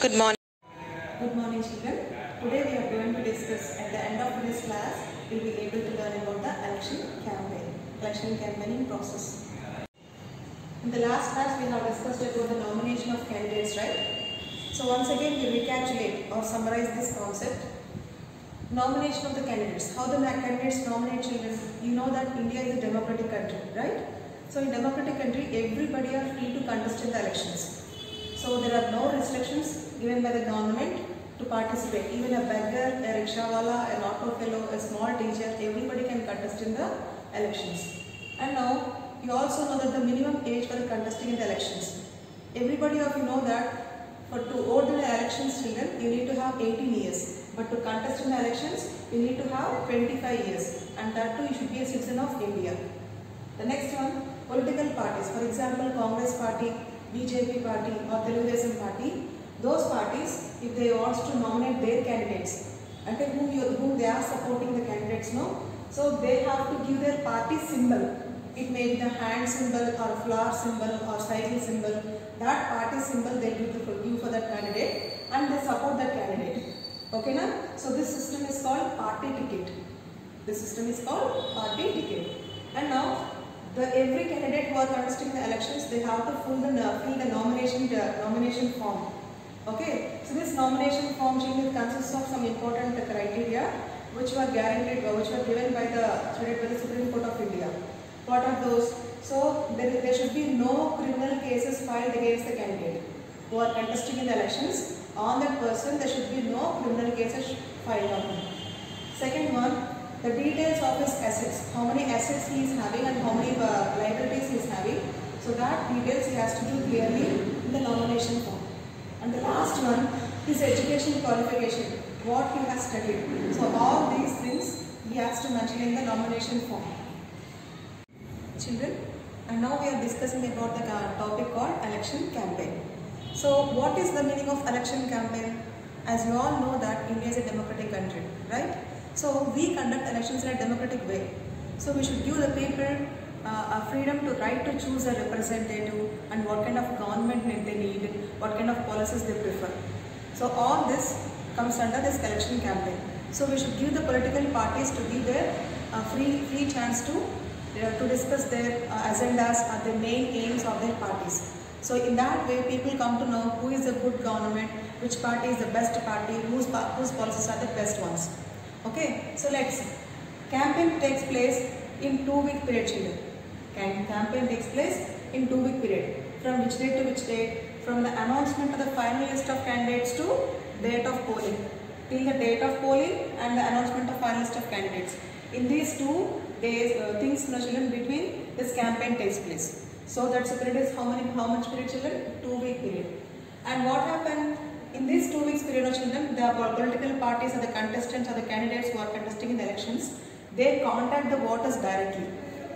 Good morning. Good morning, children. Today we are going to discuss, at the end of this class, we will be able to learn about the election campaigning process. In the last class, we have discussed about the nomination of candidates, right? So once again, we recapitulate or summarize this concept. Nomination of the candidates. How the candidates nominate children? You know that India is a democratic country, right? So in democratic country, everybody are free to contest in the elections. So there are no restrictions given by the government to participate. Even a beggar, a rickshawala, an auto fellow, a small teacher, everybody can contest in the elections. And now you also know that the minimum age for the contesting in the elections. Everybody of you know that to vote in the elections, children, you need to have 18 years. But to contest in the elections, you need to have 25 years. And that too, you should be a citizen of India. The next one, political parties. For example, Congress party, BJP party or Telugu Desam party. Those parties, if they want to nominate their candidates, and whom they are supporting the candidates, no? So they have to give their party symbol. It may be the hand symbol or flower symbol or cycle symbol. That party symbol they give for that candidate and they support that candidate. Okay, na? So this system is called party ticket. This system is called party ticket. And now every candidate who are contesting the elections, they have to fill the nomination form. Okay, so this nomination form consists of some important criteria which were guaranteed, which were given by the Supreme Court of India. What are those? So there should be no criminal cases filed against the candidate who are contesting in the elections. On that person, there should be no criminal cases filed on him. Second one, the details of his assets, how many assets he is having and how many liabilities he is having. So that details he has to do clearly in the nomination form. And the last one, his education qualification, what he has studied. So all these things he has to mention in the nomination form. Children, and now we are discussing about the topic called election campaign. So what is the meaning of election campaign? As you all know that India is a democratic country, right? So we conduct elections in a democratic way. So we should give the people a freedom to right to choose a representative and what kind of government they need, what kind of policies they prefer. So all this comes under this election campaign. So we should give the political parties to give their free chance to discuss their agendas or the main aims of their parties. So in that way, people come to know who is a good government, which party is the best party, whose policies are the best ones. Okay, so let's see. Campaign takes place in 2-week period, children. Campaign takes place in 2-week period. From which date to which date? From the announcement of the final list of candidates to date of polling. Till the date of polling and the announcement of final list of candidates. In these 2 days, things, children, between this campaign takes place. So that's the period is how much period, children? 2-week period. And what happened? In these 2 weeks period, children, the political parties or the contestants or the candidates who are contesting in the elections, they contact the voters directly.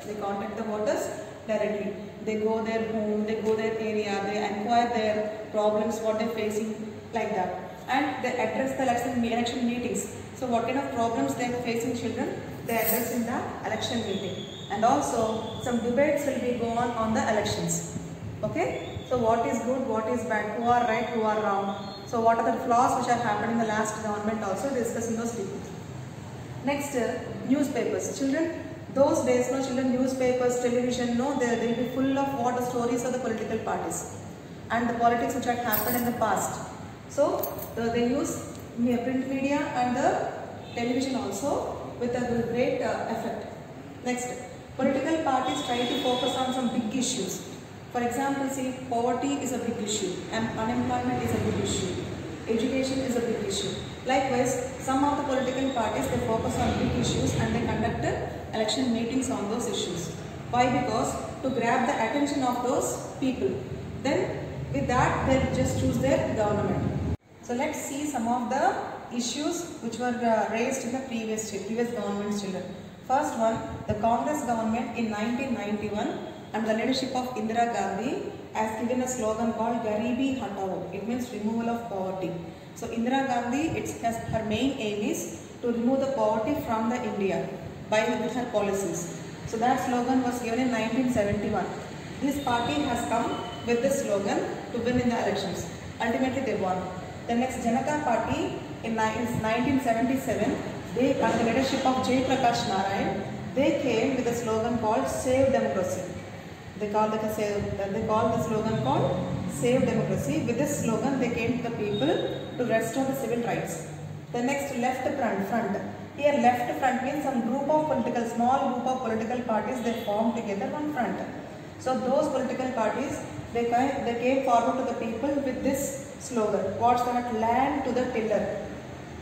They contact the voters directly. They go their home, they go their area, they inquire their problems, what they're facing, like that. And they address the election meetings. So what kind of problems they are facing, children, they address in the election meeting. And also some debates will be going on the elections. Okay? So what is good, what is bad, who are right, who are wrong. So what are the flaws which are happening in the last government, also discussing those debates. Next, newspapers. Children, those days, children, newspapers, television, they will be full of what the stories of the political parties and the politics which had happened in the past. So they use print media and the television also with a great effect. Next, political parties try to focus on some big issues. For example, see, poverty is a big issue and unemployment is a big issue. Education is a big issue. Likewise, some of the political parties, they focus on big issues and they conduct election meetings on those issues. Why? Because to grab the attention of those people. Then with that, they'll just choose their government. So let's see some of the issues which were raised in the previous government's, children. First one, the Congress government in 1991 under the leadership of Indira Gandhi has given a slogan called Garibi Hatao. It means removal of poverty. So Indira Gandhi, her main aim is to remove the poverty from the India with her policies. So that slogan was given in 1971. This party has come with this slogan to win in the elections. Ultimately they won. The next Janata Party in 1977, they under the leadership of Jay Prakash Narayan, they came with a slogan called Save Democracy. They call the slogan called Save Democracy. With this slogan, they came to the people to restore the civil rights. The next left front. Here left front means some small group of political parties, they formed together one front. So those political parties, they came forward to the people with this slogan. What's that? Land to the tiller.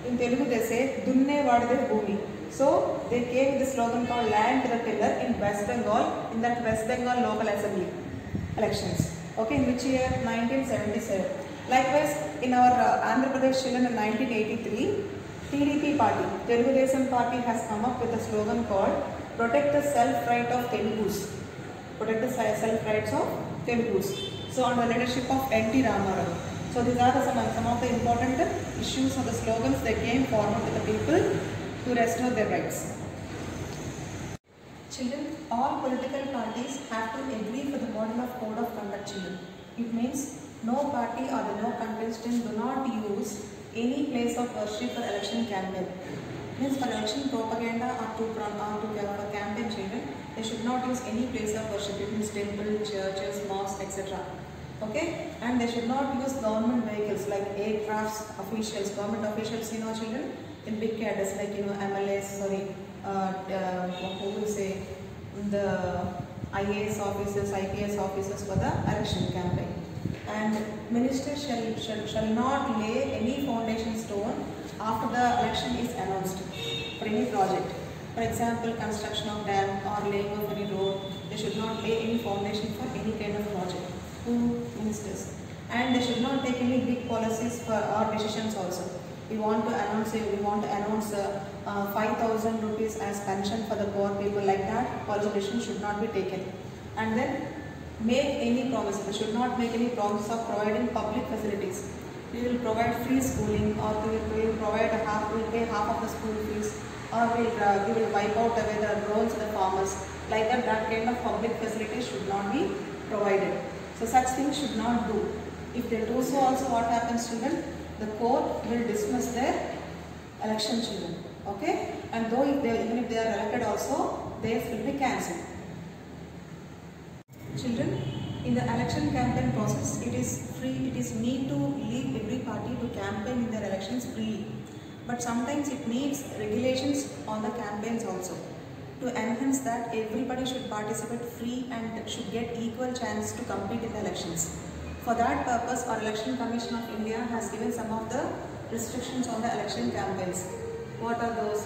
In Telugu they say, Dunne Vadade Bhumi. So they came with the slogan called Land to the Tiller in West Bengal, in that West Bengal local assembly elections. Okay, in which year? 1977. Likewise, in our Andhra Pradesh children in 1983, TDP party, Telugu Desam party has come up with a slogan called Protect the Self-Right of Telugus. Protect the self-rights of Telugus. So under the leadership of N.T. Ramarao. So these are some of the important issues or the slogans that came forward to the people to restore their rights. Children, all political parties have to agree for the model of code of conduct, children. It means no party or the no contestant do not use any place of worship for election campaign. Means for election propaganda or for campaign, children, they should not use any place of worship. It means temple, churches, mosques, etc. Okay, and they should not use government vehicles like aircrafts, officials, government officials, children, in big cadres like MLAs, who will say the IAS officers, IPS officers for the election campaign. And ministers shall not lay any foundation stone after the election is announced for any project. For example, construction of dam or laying of any road, they should not lay any foundation for any kind of project. Ministers, and they should not take any big policies or decisions also. We want to announce 5,000 rupees as pension for the poor people, like that policy decisions should not be taken. And then make any promises. They should not make any promise of providing public facilities. We will provide free schooling, or we will pay half of the school fees, or we will wipe out away the roads of the farmers. Like that kind of public facilities should not be provided. So such things should not do. If they do so also, what happens, children? The court will dismiss their election, children. Okay? And though even if they are elected also, theirs will be cancelled. Children, in the election campaign process, it is need to leave every party to campaign in their elections freely. But sometimes it needs regulations on the campaigns also, to enhance that everybody should participate free and should get equal chance to compete in the elections. For that purpose, our Election Commission of India has given some of the restrictions on the election campaigns. What are those?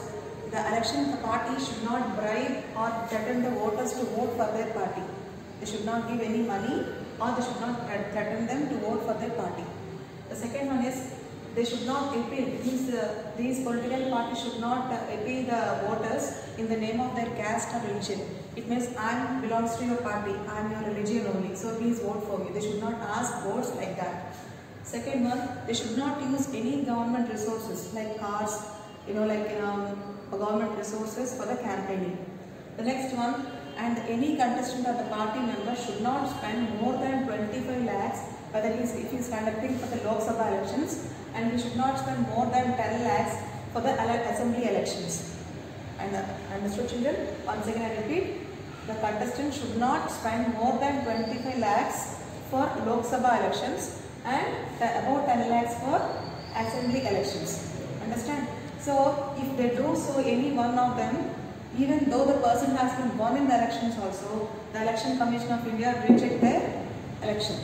The election party should not bribe or threaten the voters to vote for their party. They should not give any money, or they should not threaten them to vote for their party. The second one is, they should not appeal. These political parties should not appeal the voters in the name of their caste or religion. It means I belongs to your party, I am your religion only, so please vote for me. They should not ask votes like that. Second one, they should not use any government resources like cars, government resources for the campaigning. The next one, and any contestant or the party member should not spend more than 25 lakhs, whether if he is conducting for the Lok Sabha elections, and he should not spend more than 10 lakhs for the assembly elections. And understood, children? Once again I repeat, the contestant should not spend more than 25 lakhs for Lok Sabha elections and about 10 lakhs for assembly elections. Understand? So if they do so, any one of them, even though the person has been won in the elections also, the Election Commission of India reject their election.